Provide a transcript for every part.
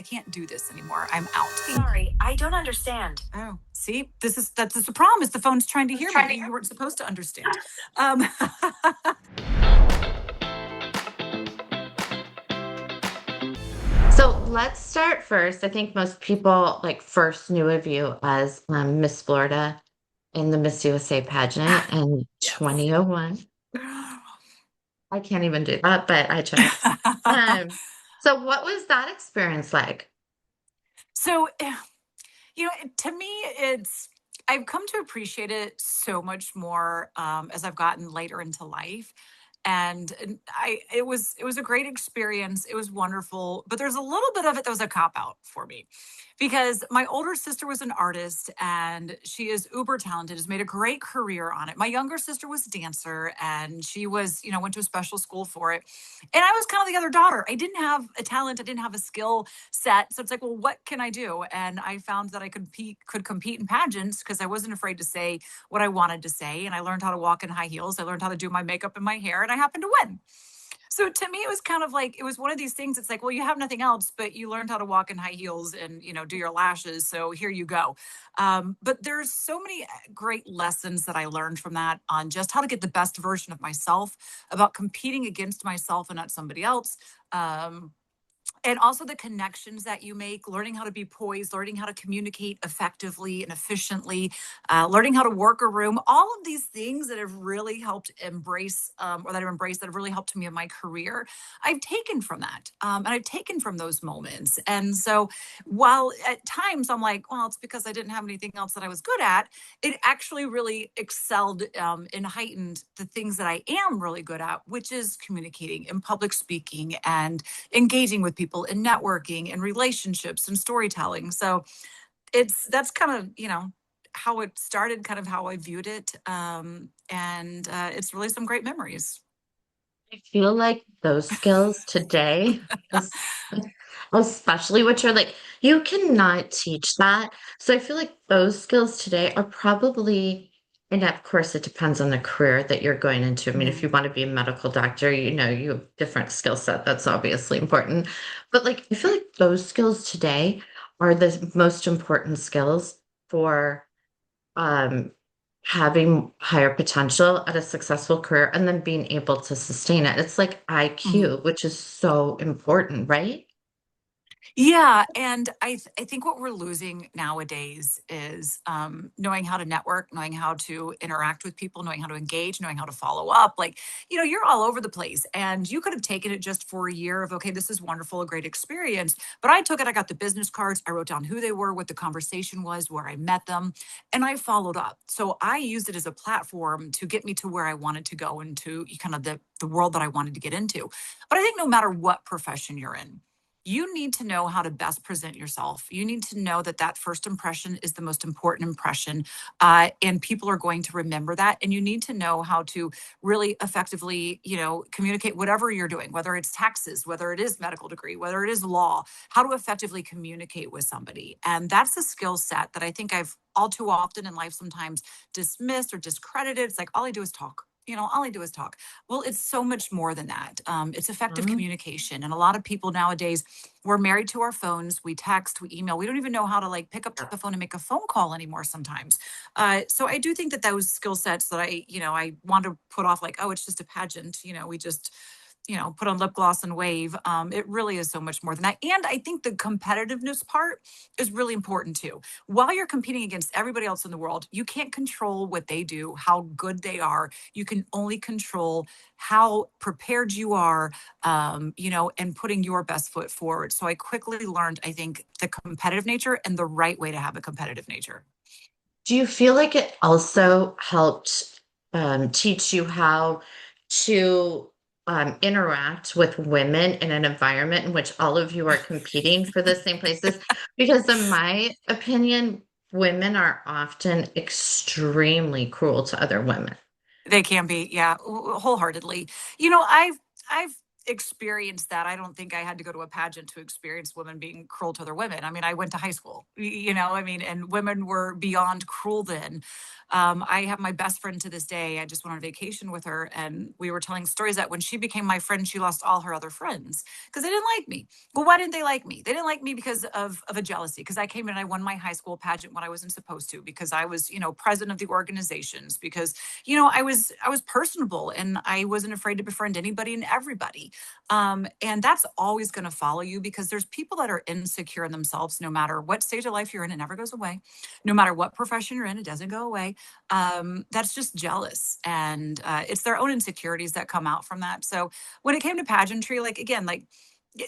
can't do this anymore. I'm out. Sorry, I don't understand. Oh, see, that's the problem is the phone's trying to hear me. You weren't supposed to understand. Um, So let's start first. I think most people like first knew of you as Miss Florida in the Miss USA pageant in yes. 2001. I can't even do that, but I tried. So what was that experience like? So, to me, I've come to appreciate it so much more as I've gotten later into life. And it was a great experience. It was wonderful, but there's a little bit of it that was a cop out for me because my older sister was an artist and she is uber talented, has made a great career on it. My younger sister was a dancer and she was, went to a special school for it. And I was kind of the other daughter. I didn't have a talent, I didn't have a skill set. So it's like, well, what can I do? And I found that I could compete in pageants because I wasn't afraid to say what I wanted to say. And I learned how to walk in high heels. I learned how to do my makeup and my hair, and I happened to win. So to me, it was kind of like, it was one of these things. It's like, well, you have nothing else, but you learned how to walk in high heels and, do your lashes. So here you go. But there's so many great lessons that I learned from that on just how to get the best version of myself, about competing against myself and not somebody else. Um, and also the connections that you make, learning how to be poised, learning how to communicate effectively and efficiently, learning how to work a room, all of these things that have really helped embrace, or that I've embraced, that have really helped me in my career, I've taken from that. And I've taken from those moments. And so while at times I'm like, well, it's because I didn't have anything else that I was good at, it actually really excelled and heightened the things that I am really good at, which is communicating and public speaking and engaging with people and networking and relationships and storytelling. So that's kind of, how it started, kind of how I viewed it. And it's really some great memories. I feel like those skills today, es- especially which are like, you cannot teach that. So I feel like those skills today are probably, and of course, it depends on the career that you're going into. I mean, if Mhm. you want to be a medical doctor, you have different skill set. That's obviously important. But like, I feel like those skills today are the most important skills for um, having higher potential at a successful career and then being able to sustain it. It's like Mhm. IQ, which is so important, right? Yeah, and I think what we're losing nowadays is knowing how to network, knowing how to interact with people, knowing how to engage, knowing how to follow up. Like, you're all over the place, and you could have taken it just for a year of, okay, this is wonderful, a great experience. But I took it, I got the business cards, I wrote down who they were, what the conversation was, where I met them, and I followed up. So I used it as a platform to get me to where I wanted to go, into kind of the world that I wanted to get into. But I think no matter what profession you're in, you need to know how to best present yourself. You need to know that that first impression is the most important impression, and people are going to remember that. And you need to know how to really effectively, communicate whatever you're doing, whether it's taxes, whether it is medical degree, whether it is law, how to effectively communicate with somebody. And that's a skill set that I think I've all too often in life sometimes dismissed or discredited. It's like all I do is talk. All I do is talk. Well, it's so much more than that. It's effective Mhm. communication. And a lot of people nowadays, we're married to our phones. We text, we email. We don't even know how to like pick up Yeah. the phone and make a phone call anymore sometimes. So I do think that those skill sets that I want to put off like, oh, it's just a pageant. We just, put on lip gloss and wave. It really is so much more than that. And I think the competitiveness part is really important too. While you're competing against everybody else in the world, you can't control what they do, how good they are. You can only control how prepared you are, and putting your best foot forward. So I quickly learned, I think, the competitive nature and the right way to have a competitive nature. Do you feel like it also helped teach you how to interact with women in an environment in which all of you are competing for the same places? Because, in my opinion, women are often extremely cruel to other women. They can be, yeah, wholeheartedly. You know, I've experienced that. I don't think I had to go to a pageant to experience women being cruel to other women. I mean, I went to high school, I mean, and women were beyond cruel then. I have my best friend to this day. I just went on vacation with her, and we were telling stories that when she became my friend, she lost all her other friends because they didn't like me. Well, why didn't they like me? They didn't like me because of a jealousy. Because I came in and I won my high school pageant when I wasn't supposed to. Because I was, president of the organizations. Because I was personable and I wasn't afraid to befriend anybody and everybody. And that's always going to follow you because there's people that are insecure in themselves, no matter what stage of life you're in, it never goes away. No matter what profession you're in, it doesn't go away. That's just jealous. And it's their own insecurities that come out from that. So when it came to pageantry, like, again, like,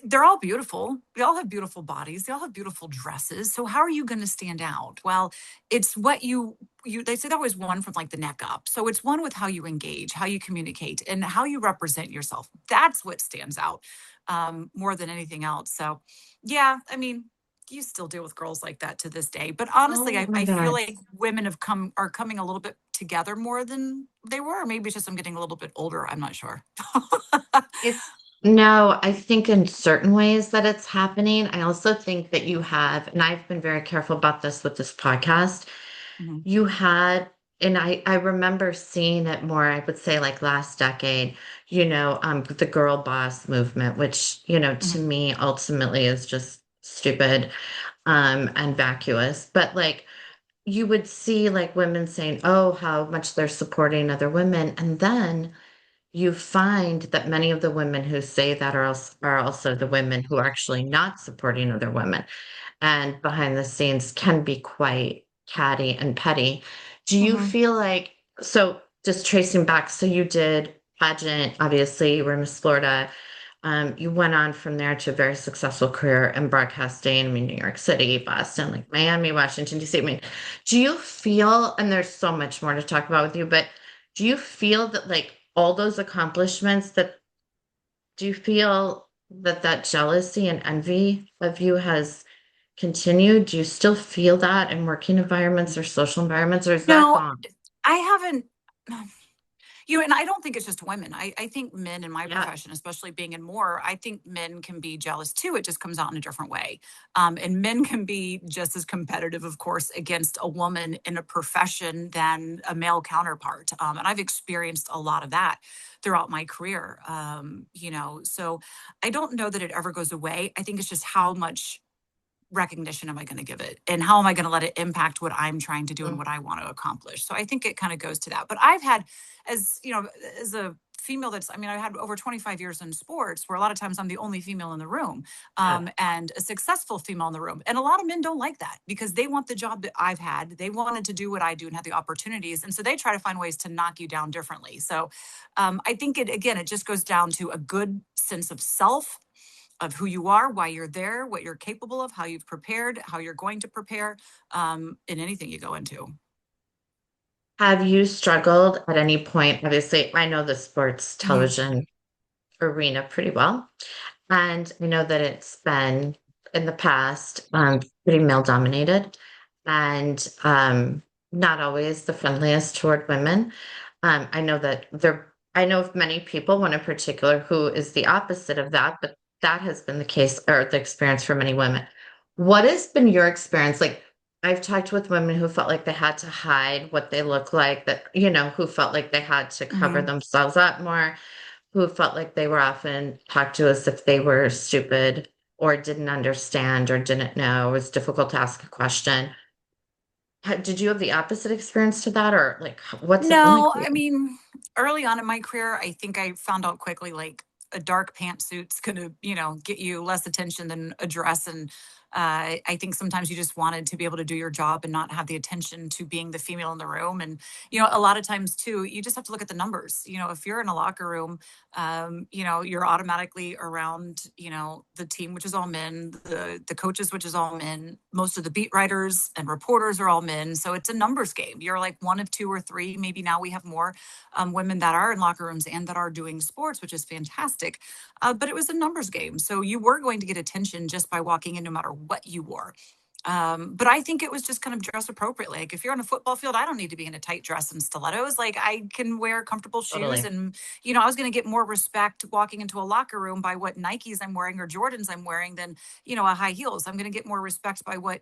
they're all beautiful. They all have beautiful bodies. They all have beautiful dresses. So how are you going to stand out? Well, it's what they say that always one from like the neck up. So it's one with how you engage, how you communicate, and how you represent yourself. That's what stands out more than anything else. So yeah, I mean, you still deal with girls like that to this day. But honestly, Oh my I feel God. like women are coming a little bit together more than they were. Maybe it's just I'm getting a little bit older. I'm not sure. It's no, I think in certain ways that it's happening. I also think that you have, and I've been very careful about this with this podcast. Mhm, You had, and I remember seeing it more, I would say like last decade, the girl boss movement, which, to mhm, me ultimately is just stupid, and vacuous. But like you would see like women saying, oh, how much they're supporting other women. And then you find that many of the women who say that are also the women who are actually not supporting other women and behind the scenes can be quite catty and petty. Do you mhm. feel like, so just tracing back, so you did pageant, obviously, you were Miss Florida. You went on from there to a very successful career in broadcasting. I mean, New York City, Boston, like Miami, Washington, D.C. I mean, do you feel, and there's so much more to talk about with you, but do you feel that like all those accomplishments that do you feel that that jealousy and envy of you has continued? Do you still feel that in working environments or social environments, or is that No, gone? I haven't. And I don't think it's just women. I think men in my Yeah. profession, especially being in more, I think men can be jealous too. It just comes out in a different way. And men can be just as competitive, of course, against a woman in a profession than a male counterpart. And I've experienced a lot of that throughout my career. So I don't know that it ever goes away. I think it's just how much recognition am I going to give it? And how am I going to let it impact what I'm trying to do and Mm. what I want to accomplish? So I think it kind of goes to that. But I've had, as a female I had over 25 years in sports where a lot of times I'm the only female in the room, Yeah. and a successful female in the room. And a lot of men don't like that because they want the job that I've had. They wanted to do what I do and have the opportunities. And so they try to find ways to knock you down differently. So I think it just goes down to a good sense of self, of who you are, why you're there, what you're capable of, how you've prepared, how you're going to prepare, in anything you go into. Have you struggled at any point? Obviously, I know the sports Mhm. television arena pretty well. And I know that it's been in the past pretty male dominated and not always the friendliest toward women. I know of many people, one in particular, who is the opposite of that, but that has been the case or the experience for many women. What has been your experience? Like, I've talked with women who felt like they had to hide what they look like, who felt like they had to cover Mhm. themselves up more, who felt like they were often talked to as if they were stupid or didn't understand or didn't know. It was difficult to ask a question. Did you have the opposite experience to that, or like, what's it been like No, for I you? mean, early on in my career, I think I found out quickly like a dark pantsuit's gonna, get you less attention than a dress. And I think sometimes you just wanted to be able to do your job and not have the attention to being the female in the room. And, a lot of times too, you just have to look at the numbers. If you're in a locker room, you're automatically around, the team, which is all men, the coaches, which is all men, most of the beat writers and reporters are all men. So it's a numbers game. You're like one of two or three. Maybe now we have more women that are in locker rooms and that are doing sports, which is fantastic. But it was a numbers game. So you were going to get attention just by walking in, no matter what you wore. But I think it was just kind of dressed appropriately. Like if you're on a football field, I don't need to be in a tight dress and stilettos. Like I can wear comfortable shoes, Totally. and I was going to get more respect walking into a locker room by what Nikes I'm wearing or Jordans I'm wearing than a high heels. I'm going to get more respect by what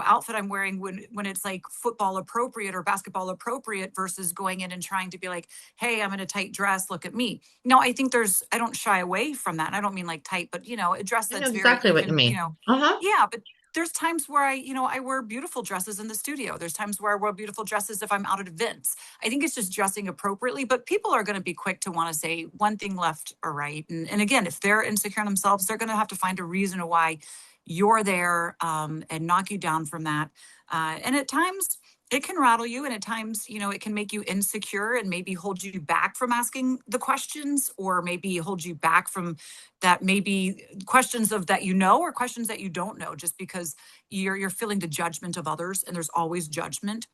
outfit I'm wearing when it's like football appropriate or basketball appropriate versus going in and trying to be like, hey, I'm in a tight dress. Look at me. No, I think I don't shy away from that. And I don't mean like tight, but a dress I know that's very exactly what you even, mean. Uh-huh. yeah, but there's times where I wear beautiful dresses in the studio. There's times where I wear beautiful dresses if I'm out at events. I think it's just dressing appropriately, but people are going to be quick to want to say one thing left or right. And again, if they're insecure in themselves, they're going to have to find a reason why you're there, and knock you down from that. And at times, it can rattle you, and at times it can make you insecure and maybe hold you back from asking the questions, or maybe hold you back from that, maybe questions of that or questions that you don't know, just because you're feeling the judgment of others, and there's always judgment.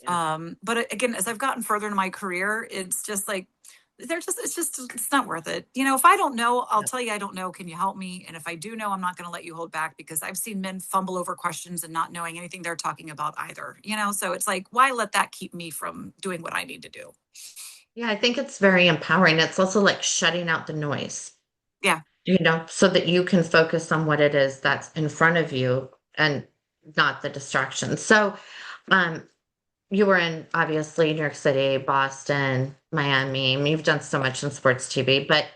Yeah. But again, as I've gotten further in my career, it's just like it's not worth it. If I don't know, I'll Yeah. tell you I don't know. Can you help me? And if I do know, I'm not going to let you hold back, because I've seen men fumble over questions and not knowing anything they're talking about either. So it's like, why let that keep me from doing what I need to do? Yeah, I think it's very empowering. It's also like shutting out the noise, Yeah. so that you can focus on what it is that's in front of you and not the distraction. So, um, you were in obviously New York City, Boston, Miami. I mean, you've done so much in sports TV, but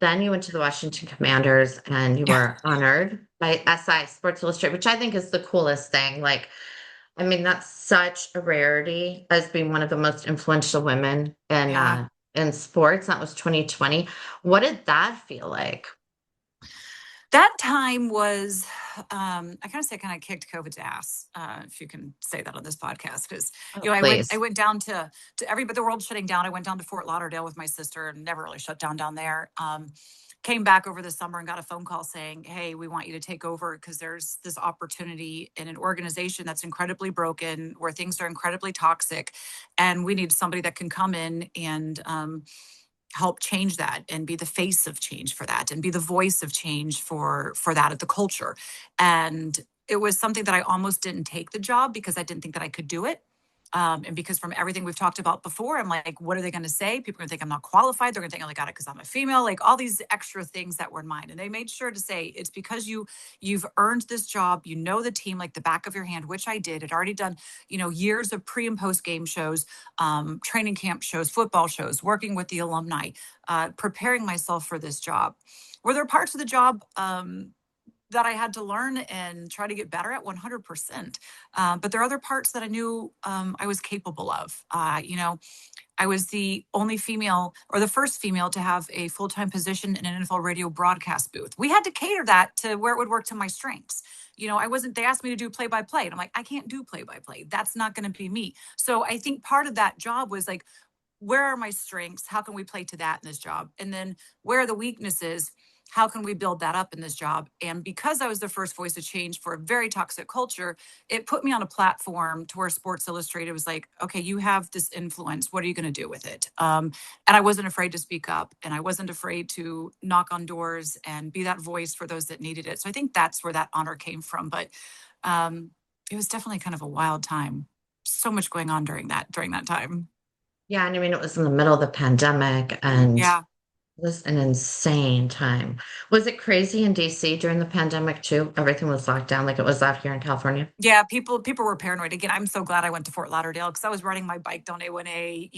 then you went to the Washington Commanders and you Yeah. were honored by SI Sports Illustrated, which I think is the coolest thing. Like, I mean, that's such a rarity as being one of the most influential women Yeah. in sports. That was 2020. What did that feel like? That time was, I kind of say, kind of kicked COVID's ass, if you can say that on this podcast, because Oh, I please. went down to everybody, the world shutting down. I went down to Fort Lauderdale with my sister, and never really shut down there. Came back over the summer and got a phone call saying, "Hey, we want you to take over, because there's this opportunity in an organization that's incredibly broken, where things are incredibly toxic, and we need somebody that can come in and." Help change that and be the face of change for that, and be the voice of change for that at the culture. And it was something that I almost didn't take the job, because I didn't think that I could do it. And because from everything we've talked about before, I'm like, what are they going to say? People are going to think I'm not qualified. They're going to think I only got it because I'm a female. Like all these extra things that were in mind. And they made sure to say it's because you've earned this job. You know the team like the back of your hand, which I did. Had already done years of pre and post game shows, training camp shows, football shows, working with the alumni, preparing myself for this job. Were there parts of the job that I had to learn and try to get better at? 100%. But there are other parts that I knew I was capable of. I was the only female, or the first female, to have a full time position in an NFL radio broadcast booth. We had to cater that to where it would work to my strengths. I wasn't, they asked me to do play by play, and I'm like, I can't do play by play. That's not going to be me. So I think part of that job was like, where are my strengths? How can we play to that in this job? And then where are the weaknesses? How can we build that up in this job? And because I was the first voice of change for a very toxic culture, it put me on a platform to where Sports Illustrated was like, okay, you have this influence. What are you going to do with it? And I wasn't afraid to speak up, and I wasn't afraid to knock on doors and be that voice for those that needed it. So I think that's where that honor came from. But um, it was definitely kind of a wild time. So much going on during that time. Yeah, and I mean, it was in the middle of the pandemic and it Yeah. was an insane time. Was it crazy in DC during the pandemic too? Everything was locked down like it was out here in California? Yeah, people were paranoid. Again, I'm so glad I went to Fort Lauderdale, because I was riding my bike down A1A,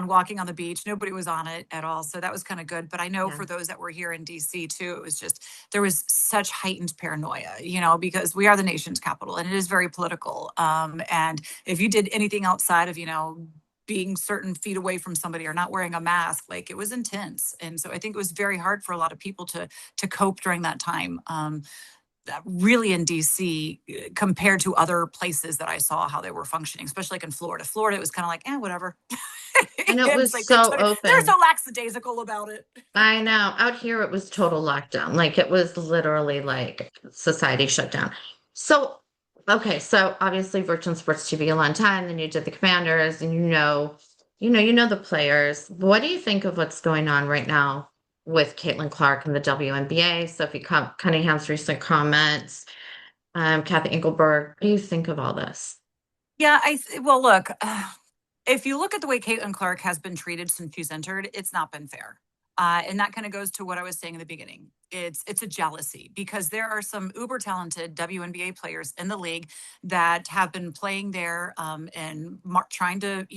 walking on the beach. Nobody was on it at all. So that was kind of good. But I know Yeah. for those that were here in DC too, it was just, there was such heightened paranoia, because we are the nation's capital, and it is very political. And if you did anything outside of, being certain feet away from somebody or not wearing a mask, like it was intense. And so I think it was very hard for a lot of people to cope during that time. Really in DC, compared to other places that I saw how they were functioning, especially like in Florida. Florida, it was kind of like, whatever. And it It's was like so they're open. so lackadaisical about it. I know. Out here, it was total lockdown. Like it was literally like society shut down. So, okay. So obviously, you've worked on sports TV a long time. Then you did the Commanders, and you know the players. What do you think of what's going on right now with Caitlyn Clark and the WNBA? Sophie Cunningham's recent comments. Kathy Engelberg. What do you think of all this? Yeah, well, look, if you look at the way Caitlyn Clark has been treated since she's entered, it's not been fair. And that kind of goes to what I was saying in the beginning. It's a jealousy because there are some uber talented WNBA players in the league that have been playing there and trying to,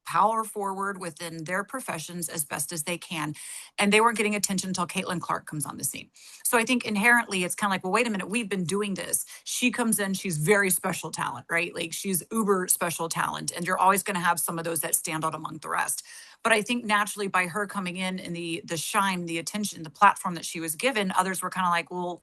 power forward within their professions as best as they can. And they weren't getting attention until Caitlyn Clark comes on the scene. So I think inherently it's kind of like, well, wait a minute, we've been doing this. She comes in, she's very special talent, right? Like she's uber special talent. And you're always going to have some of those that stand out among the rest. But I think naturally by her coming in and the shine, the attention, the platform that she was given, others were kind of like, well,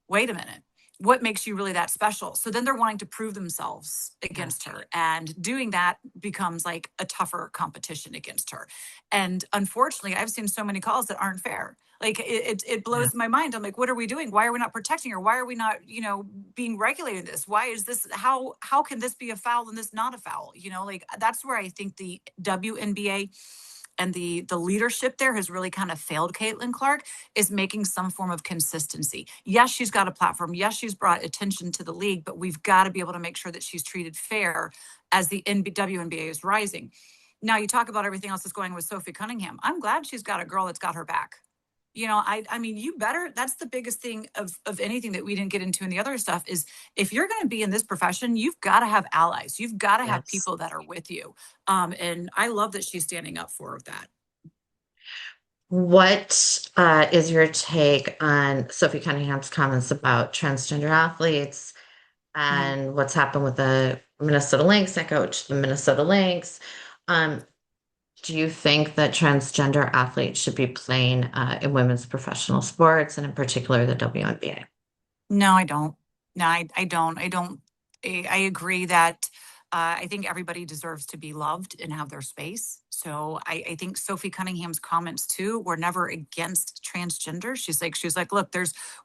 wait a minute. What makes you really that special? So then they're wanting to prove themselves against Yes. her. And doing that becomes like a tougher competition against her. And unfortunately, I've seen so many calls that aren't fair. Like it Yeah. blows my mind. I'm like, what are we doing? Why are we not protecting her? Why are we not, being regulated this? Why is this how can this be a foul and this not a foul? Like that's where I think the WNBA and the leadership there has really kind of failed Caitlyn Clark is making some form of consistency. Yes, she's got a platform. Yes, she's brought attention to the league, but we've got to be able to make sure that she's treated fair as the WNBA is rising. Now you talk about everything else that's going with Sophie Cunningham. I'm glad she's got a girl that's got her back. I mean, you better, that's the biggest thing of anything that we didn't get into in the other stuff is if you're going to be in this profession, you've got to have allies. You've got to have Yes. people that are with you. And I love that she's standing up for that. What is your take on Sophie Cunningham's comments about transgender athletes Mhm. and what's happened with the Minnesota Lynx? I coach the Minnesota Lynx. Um, do you think that transgender athletes should be playing in women's professional sports and in particular the WNBA? No, I don't. No, I don't. I don't. I agree that I think everybody deserves to be loved and have their space. So I think Sophie Cunningham's comments too were never against transgender. She's like, look,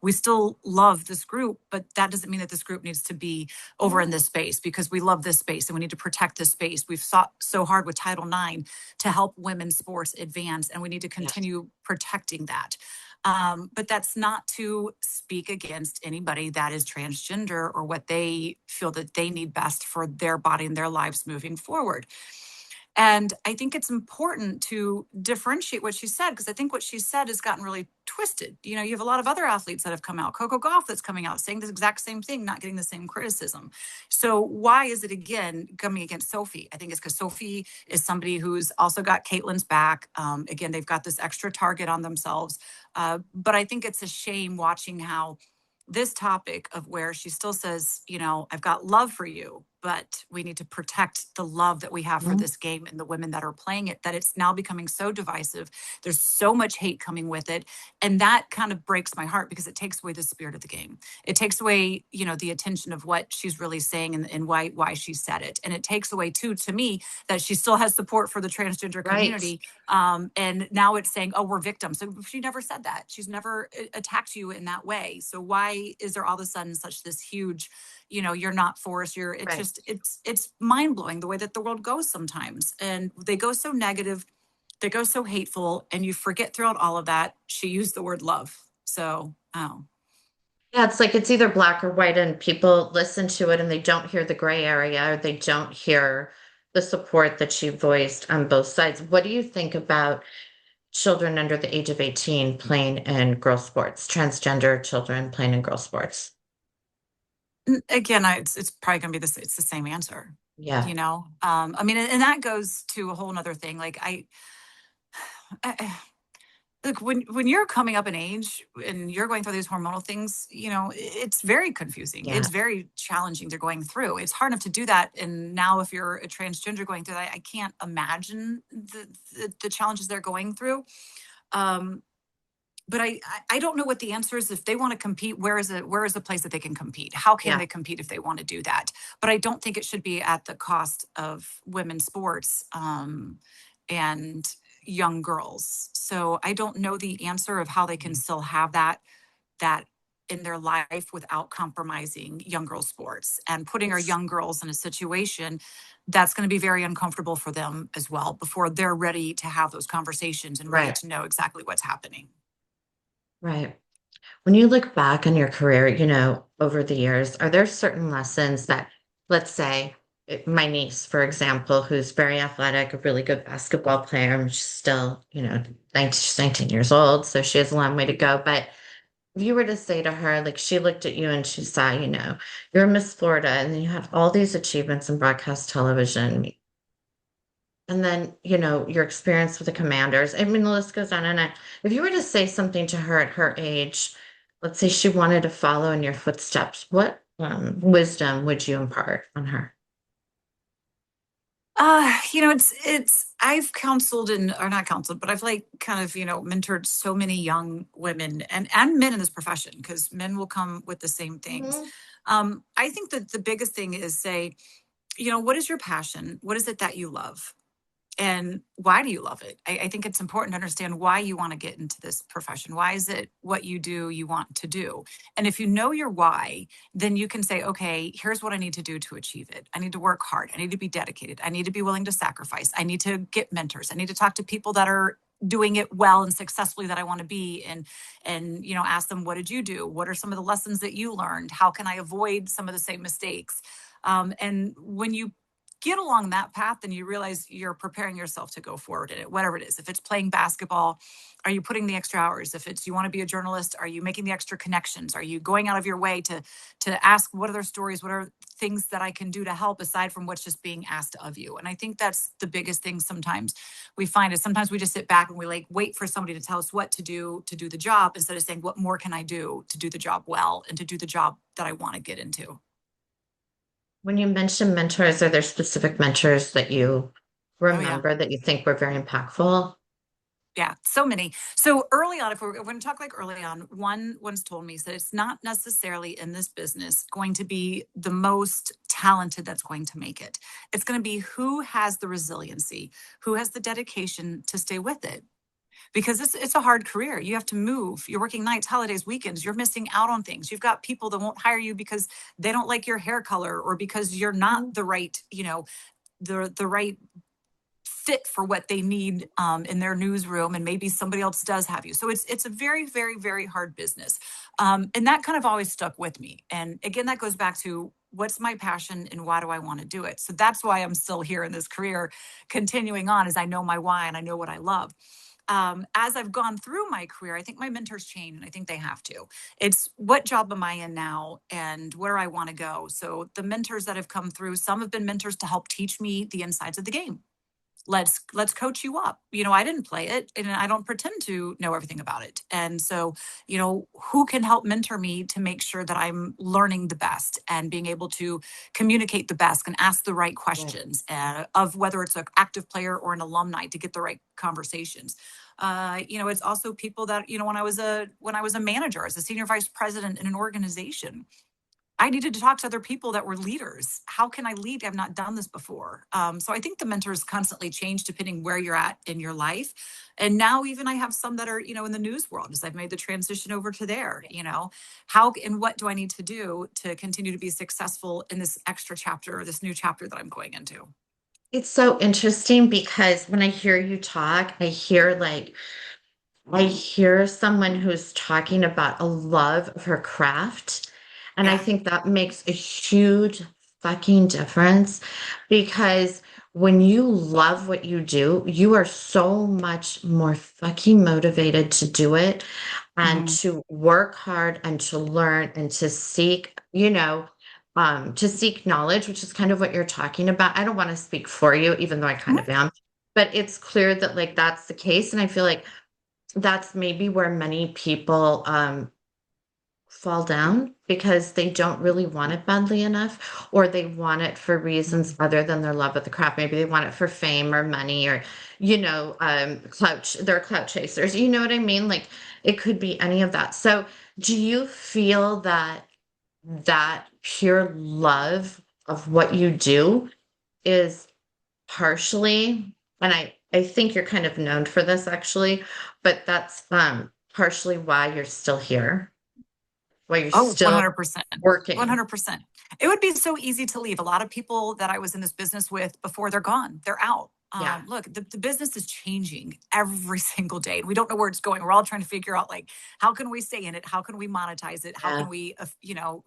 we still love this group, but that doesn't mean that this group needs to be over in this space because we love this space and we need to protect this space. We've fought so hard with Title IX to help women's sports advance, and we need to Yes. continue protecting that. But that's not to speak against anybody that is transgender or what they feel that they need best for their body and their lives moving forward. And I think it's important to differentiate what she said because I think what she said has gotten really twisted. You have a lot of other athletes that have come out, Coco Golf that's coming out saying the exact same thing, not getting the same criticism. So why is it again coming against Sophie? I think it's because Sophie is somebody who's also got Caitlyn's back. Again, they've got this extra target on themselves. But I think it's a shame watching how this topic of where she still says, I've got love for you, but we need to protect the love that we have for Mhm. this game and the women that are playing it, that it's now becoming so divisive. There's so much hate coming with it. And that kind of breaks my heart because it takes away the spirit of the game. It takes away, the attention of what she's really saying and why she said it. And it takes away too, to me, that she still has support for the transgender Right. community. And now it's saying, oh, we're victims. So she never said that. She's never attacked you in that way. So why is there all of a sudden such this huge, you're not for us, it's Right. just, it's mind blowing the way that the world goes sometimes. And they go so negative, they go so hateful, and you forget throughout all of that, she used the word love. So, oh. Yeah, it's like it's either black or white, and people listen to it and they don't hear the gray area or they don't hear the support that she voiced on both sides. What do you think about children under the age of 18 playing in girl sports, transgender children playing in girl sports? Again, it's probably going to be it's the same answer, Yeah. I mean, and that goes to a whole nother thing. Like I look, when you're coming up in age and you're going through these hormonal things, it's very confusing. Yeah. It's very challenging. They're going through. It's hard enough to do that. And now, if you're a transgender going through that, I can't imagine the challenges they're going through. Um, but I don't know what the answer is. If they want to compete, where is a place that they can compete? How can Yeah. they compete if they want to do that? But I don't think it should be at the cost of women's sports and young girls. So I don't know the answer of how they can Mhm. still have that in their life without compromising young girls sports and putting our It's young girls in a situation that's going to be very uncomfortable for them as well before they're ready to have those conversations and ready right. to know exactly what's happening. Right. When you look back on your career, over the years, are there certain lessons that, let's say, my niece, for example, who's very athletic, a really good basketball player, and she's still, 19, she's 19 years old, so she has a long way to go. But if you were to say to her, like she looked at you and she saw, you're Miss Florida and then you have all these achievements in broadcast television. And then, your experience with the commanders. I mean, the list goes on and on. If you were to say something to her at her age, let's say she wanted to follow in your footsteps, what wisdom would you impart on her? I've counseled and or not counseled, but I've like kind of, mentored so many young women and men in this profession because men will come with the same things. Mhm. I think that the biggest thing is say, what is your passion? What is it that you love? And why do you love it? I think it's important to understand why you want to get into this profession. Why is it what you do you want to do? And if you know your why, then you can say, okay, here's what I need to do to achieve it. I need to work hard. I need to be dedicated. I need to be willing to sacrifice. I need to get mentors. I need to talk to people that are doing it well and successfully that I want to be and ask them, what did you do? What are some of the lessons that you learned? How can I avoid some of the same mistakes? And when you get along that path, then you realize you're preparing yourself to go forward in it, whatever it is. If it's playing basketball, are you putting the extra hours? If it's you want to be a journalist, are you making the extra connections? Are you going out of your way to ask what are their stories? What are things that I can do to help aside from what's just being asked of you? And I think that's the biggest thing sometimes we find is sometimes we just sit back and we like wait for somebody to tell us what to do the job instead of saying, what more can I do to do the job well and to do the job that I want to get into? When you mention mentors, are there specific mentors that you Oh yeah. remember that you think were very impactful? Yeah, so many. So early on, if we're going to talk like early on, one once told me that it's not necessarily in this business going to be the most talented that's going to make it. It's going to be who has the resiliency, who has the dedication to stay with it. Because it's a hard career. You have to move. You're working nights, holidays, weekends. You're missing out on things. You've got people that won't hire you because they don't like your hair color or because you're not the right, the right fit for what they need in their newsroom, and maybe somebody else does have you. So it's a very very very hard business, and that kind of always stuck with me. And again, that goes back to what's my passion and why do I want to do it. So that's why I'm still here in this career, continuing on, as I know my why and I know what I love. As I've gone through my career, I think my mentors change, and I think they have to. It's what job am I in now and where I want to go. So the mentors that have come through, some have been mentors to help teach me the insides of the game. Let's coach you up. I didn't play it and I don't pretend to know everything about it. And so, who can help mentor me to make sure that I'm learning the best and being able to communicate the best and ask the right Yeah. questions, of whether it's an active player or an alumni, to get the right conversations. It's also people that, when I was a manager, as a senior vice president in an organization, I needed to talk to other people that were leaders. How can I lead? I've not done this before. So I think the mentors constantly change depending where you're at in your life. And now even I have some that are, in the news world, as I've made the transition over to there, how and what do I need to do to continue to be successful in this extra chapter or this new chapter that I'm going into? It's so interesting because when I hear you talk, I hear someone who's talking about a love of her craft. And I Yeah. think that makes a huge fucking difference because when you love what you do, you are so much more fucking motivated to do it and Hmm. to work hard and to learn and to seek knowledge, which is kind of what you're talking about. I don't want to speak for you, even though I kind of am, but it's clear that like that's the case. And I feel like that's maybe where many people fall down because they don't really want it badly enough, or they want it for reasons other than their love of the craft. Maybe they want it for fame or money or, they're clout chasers. You know what I mean? Like it could be any of that. So do you feel that that pure love of what you do is partially, and I think you're kind of known for this actually, but that's partially why you're still here, why you're Oh, still 100%. working. 100%. It would be so easy to leave. A lot of people that I was in this business with before, they're gone. They're out. Yeah. Look, the business is changing every single day, and we don't know where it's going. We're all trying to figure out, like, how can we stay in it? How can we monetize it? How Yeah. can we,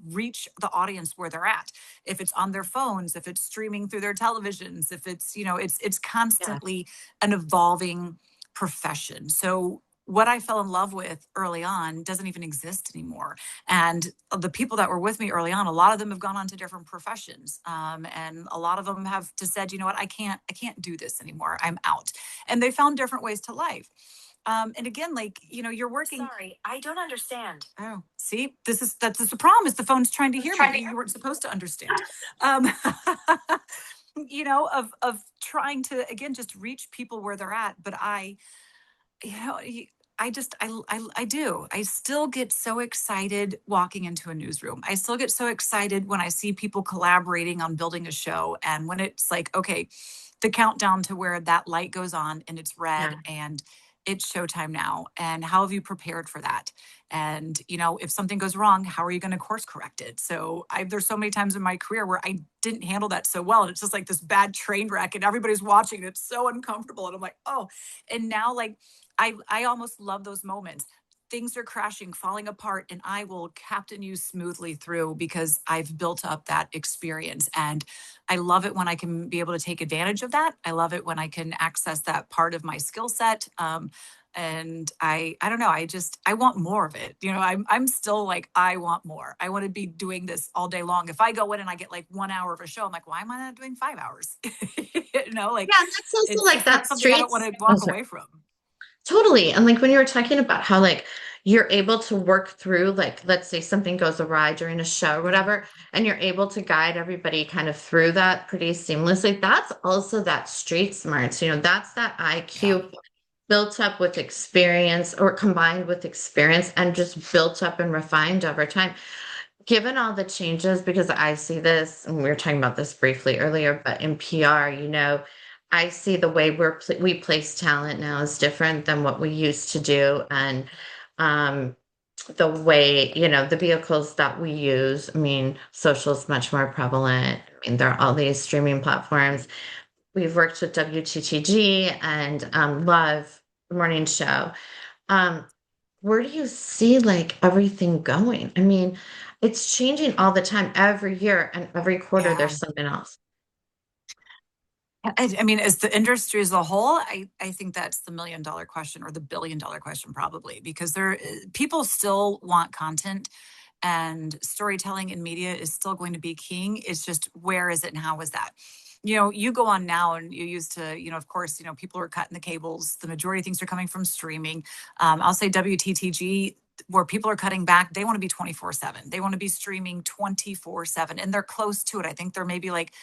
reach the audience where they're at? If it's on their phones, if it's streaming through their televisions, if it's, it's Yeah. constantly an evolving profession. So what I fell in love with early on doesn't even exist anymore. And the people that were with me early on, a lot of them have gone on to different professions. And a lot of them have just said, you know what, I can't do this anymore. I'm out. And they found different ways to life. And again, like, you're working. Sorry, I don't understand. Oh, see, that's the problem is the phone's trying to hear me. Trying to You weren't supposed to understand. Um, of trying to, again, just reach people where they're at. But you know, y- I just, I do. I still get so excited walking into a newsroom. I still get so excited when I see people collaborating on building a show. And when it's like, okay, the countdown to where that light goes on and it's red Yeah. and it's showtime now. And how have you prepared for that? And, if something goes wrong, how are you going to course correct it? So there's so many times in my career where I didn't handle that so well. And it's just like this bad train wreck and everybody's watching. And it's so uncomfortable. And I'm like, oh, and now like, I almost love those moments. Things are crashing, falling apart, and I will captain you smoothly through because I've built up that experience. And I love it when I can be able to take advantage of that. I love it when I can access that part of my skill set. And I don't know, I want more of it. I'm still like, I want more. I want to be doing this all day long. If I go in and I get like 1 hour of a show, I'm like, why am I not doing 5 hours? Like Yeah, and that's also like it's not that something I don't want streets. to Oh, walk sorry. away from. Totally. And like when you were talking about how like you're able to work through, like, let's say something goes awry during a show or Mhm. whatever, and you're able to guide everybody kind of through that pretty seamlessly. That's also that street smarts, that's that Yeah. IQ built up with experience or combined with experience and just built up and refined over time. Given all the changes, because I see this, and we were talking about this briefly earlier, but in PR, I see the way we place talent now is different than what we used to do, and um, the way the vehicles that we use. I mean, social is much more prevalent. I mean, there are all these streaming platforms. We've worked with WTTG and Love Morning Show. Um, where do you see like everything going? I mean, it's changing all the time, every year and every quarter Yeah. there's something else. I mean, as the industry as a whole, I think that's the $1 million question or the $1 billion question, probably, because people still want content and storytelling in media is still going to be king. It's just, where is it and how is that? You go on now and you used to, of course, people are cutting the cables. The majority of things are coming from streaming. I'll say WTTG, where people are cutting back, they want to be 24/7. They want to be streaming 24/7, and they're close to it. I think they're maybe like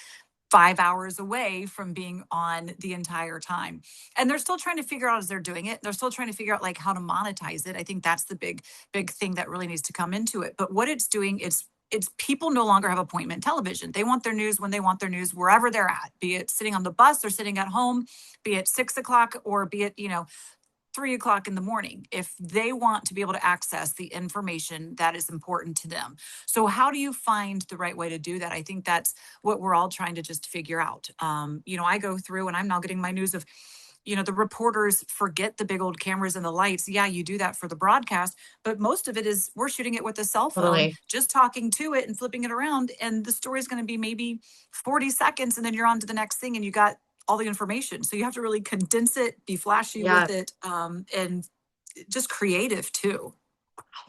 5 hours away from being on the entire time. And they're still trying to figure out as they're doing it. They're still trying to figure out like how to monetize it. I think that's the big thing that really needs to come into it. But what it's doing, it's people no longer have appointment television. They want their news when they want their news, wherever they're at, be it sitting on the bus or sitting at home, be it 6 o'clock or be it, 3 o'clock in the morning, if they want to be able to access the information that is important to them. So, how do you find the right way to do that? I think that's what we're all trying to just figure out. I go through and I'm now getting my news of, the reporters forget the big old cameras and the lights. Yeah, you do that for the broadcast, but most of it is we're shooting it with a cell phone, Totally. just talking to it and flipping it around. And the story is going to be maybe 40 seconds, and then you're on to the next thing and you got all the information. So you have to really condense it, be flashy Yeah. with it, and just creative too.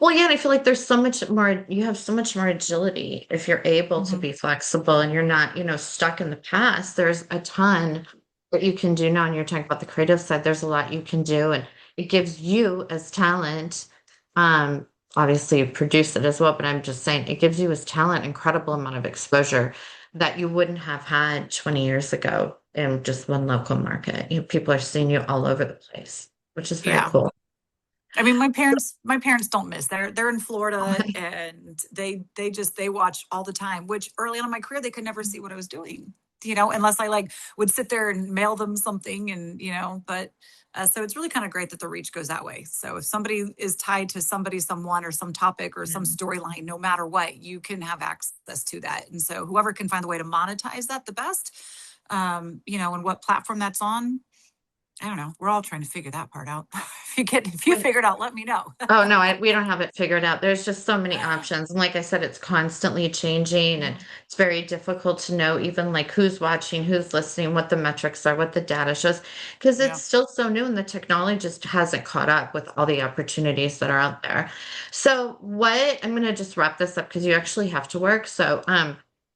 Well, yeah, and I feel like you have so much more agility if you're able to Mhm. be flexible and you're not, stuck in the past. There's a ton that you can do now. And you're talking about the creative side, there's a lot you can do. And it gives you as talent, um, obviously you produce it as well, but I'm just saying it gives you as talent incredible amount of exposure that you wouldn't have had 20 years ago in just one local market. People are seeing you all over the place, which is very Yeah. cool. I mean, my parents don't miss. They're in Florida and they watch all the time, which early on in my career they could never see what I was doing, unless I like would sit there and mail them something and, but so it's really kind of great that the reach goes that way. So if somebody is tied to somebody, someone, or some topic or some storyline, no matter what, you can have access to that. And so whoever can find the way to monetize that the best, and what platform that's on. I don't know. We're all trying to figure that part out. If you When figure it out, let me know. Oh no, we don't have it figured out. There's just so many options. And like I said, it's constantly changing and Mhm. it's very difficult to know even like who's watching, who's listening, what the metrics are, what the data shows, because it's Yeah. still so new and the technology just hasn't caught up with all the opportunities that are out there. So what I'm gonna just wrap this up because you actually have to work. So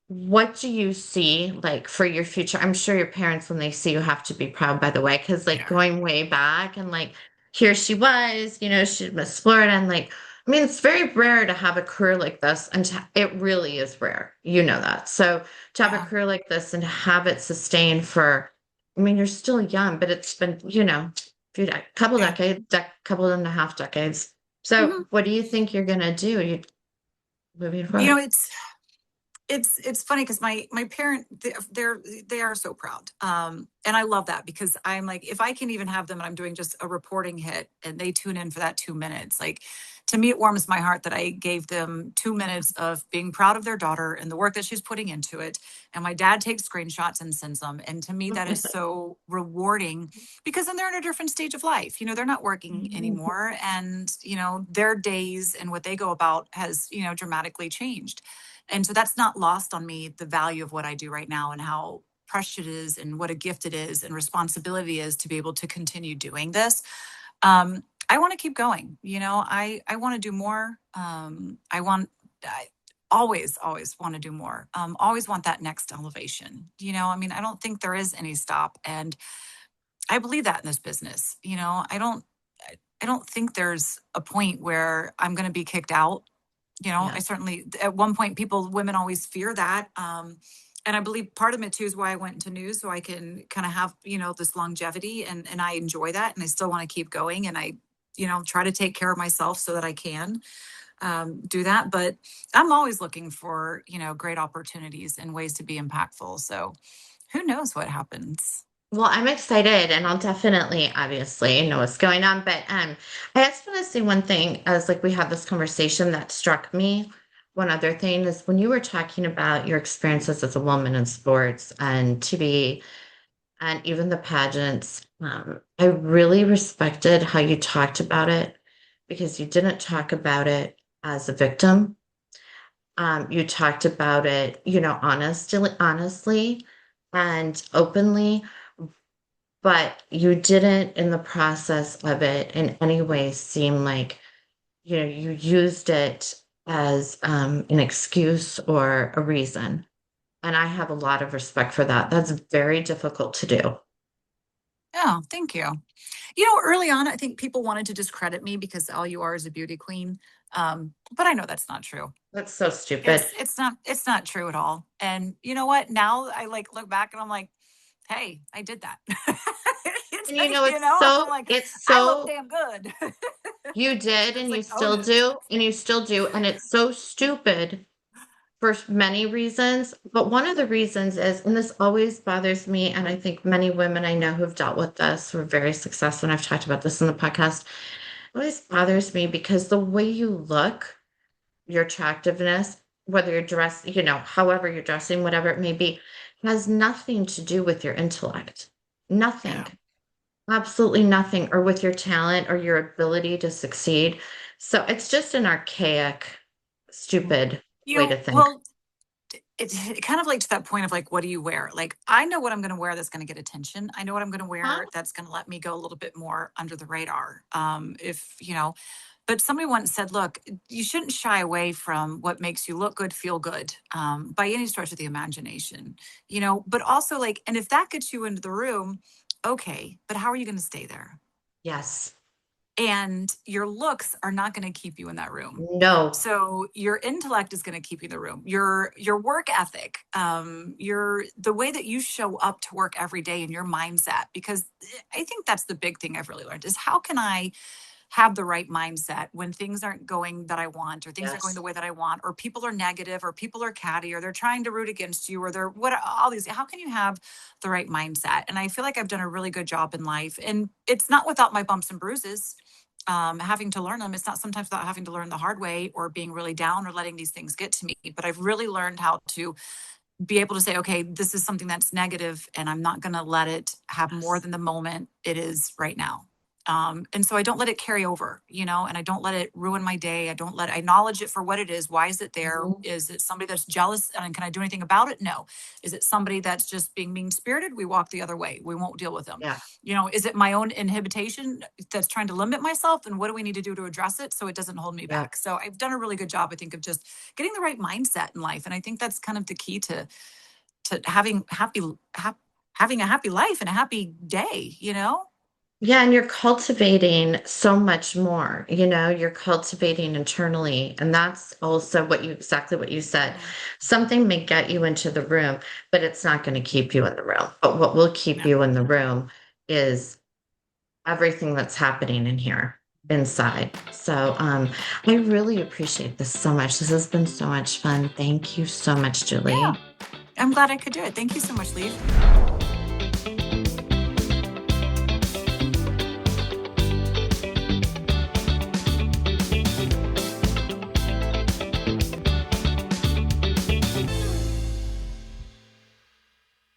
what do you see like for your future? I'm sure your parents, when they see you, have to be proud, by the way, because like Yeah. going way back and like here she was, she's Miss Florida. And like, I mean, it's very rare to have a career like this. And it really is rare. You know that. So to have a Yeah. career like this and to have it sustained for, I mean, you're still young, but it's been, couple Yeah. decades, couple and a half decades. So Mhm. what do you think you're going to do? You moving You know, forward? it's funny because my parent they are so proud, and I love that because I'm like, if I can even have them and I'm doing just a reporting hit and they tune in for that 2 minutes, like, to me it warms my heart that I gave them 2 minutes of being proud of their daughter and the work that she's putting into it. And my dad takes screenshots and sends them, and to me that is so rewarding because then they're in a different stage of life. They're not working anymore, and their days and what they go about has dramatically changed. And so that's not lost on me, the value of what I do right now and how precious it is and what a gift it is and responsibility is to be able to continue doing this. I want to keep going. I want to do more. I always want to do more. Always want that next elevation. I mean, I don't think there is any stop. And I believe that in this business. I don't think there's a point where I'm going to be kicked out. I Yes. certainly, at one point, women always fear that. And I believe part of it too is why I went into news, so I can kind of have, this longevity, and I enjoy that. And I still want to keep going. And I, try to take care of myself so that I can do that. But I'm always looking for, great opportunities and ways to be impactful. So who knows what happens? Well, I'm excited and I'll definitely obviously know what's going on. But I just want to say one thing as like we had this conversation that struck me. One other thing is when you were talking about your experiences as a woman in sports and TV and even the pageants, I really respected how you talked about it because you didn't talk about it as a victim. You talked about it, honestly and openly, but you didn't in the process of it in any way seem like, you used it as an excuse or a reason. And I have a lot of respect for that. That's very difficult to do. Yeah, thank you. Early on, I think people wanted to discredit me because all you are is a beauty queen. But I know that's not true. That's so stupid. It's not true at all. And you know what? Now I like look back and I'm like, hey, I did that. And it's I'm so, like, it's I look so, damn good. you did It's and you like, own still it. do, and you still do. And it's so stupid for many reasons, but one of the reasons is, and this always bothers me, and I think many women I know who've dealt with this who are very successful, and I've talked about this in the podcast, it always bothers me because the way you look, your attractiveness, whether you're dressed, however you're dressing, whatever it may be, has nothing to do with your intellect. Nothing. Yeah. Absolutely nothing, or with your talent or your ability to succeed. So it's just an archaic, stupid way to think. Well, it's kind of like to that point of like, what do you wear? Like, I know what I'm going to wear that's going to get attention. I know what I'm going to Huh? wear that's going to let me go a little bit more under the radar. If but somebody once said, look, you shouldn't shy away from what makes you look good, feel good, by any stretch of the imagination, but also like, and if that gets you into the room, okay, but how are you going to stay there? Yes. And your looks are not going to keep you in that room. No. So your intellect is going to keep you in the room. Your work ethic, your the way that you show up to work every day, and your mindset. Because I think that's the big thing I've really learned is how can I have the right mindset when things aren't going that I want, or things aren't going Yes. the way that I want, or people are negative, or people are catty, or they're trying to root against you, or they're what all these. How can you have the right mindset? And I feel like I've done a really good job in life, and it's not without my bumps and bruises. Having to learn them. It's not sometimes without having to learn the hard way or being really down or letting these things get to me. But I've really learned how to be able to say, okay, this is something that's negative and I'm not going to let it have more Yes. than the moment it is right now. And so I don't let it carry over, and I don't let it ruin my day. I acknowledge it for what it is. Why is it there? Mhm. Is it somebody that's jealous? And can I do anything about it? No. Is it somebody that's just being mean spirited? We walk the other way. We won't deal with them. Yeah. Is it my own inhibition that's trying to limit myself? And what do we need to do to address it so it doesn't hold me Yeah. back? So I've done a really good job, I think, of just getting the right mindset in life. And I think that's kind of the key to having a happy life and a happy day. Yeah, and you're cultivating so much more, you're cultivating internally. And that's also exactly what you said. Mhm. Something may get you into the room, but it's not going to keep you in the room. But what will keep Yeah. you in the room is everything that's happening in here inside. So I really appreciate this so much. This has been so much fun. Thank you so much, Yeah. Julie. I'm glad I could do it. Thank you so much, Lee.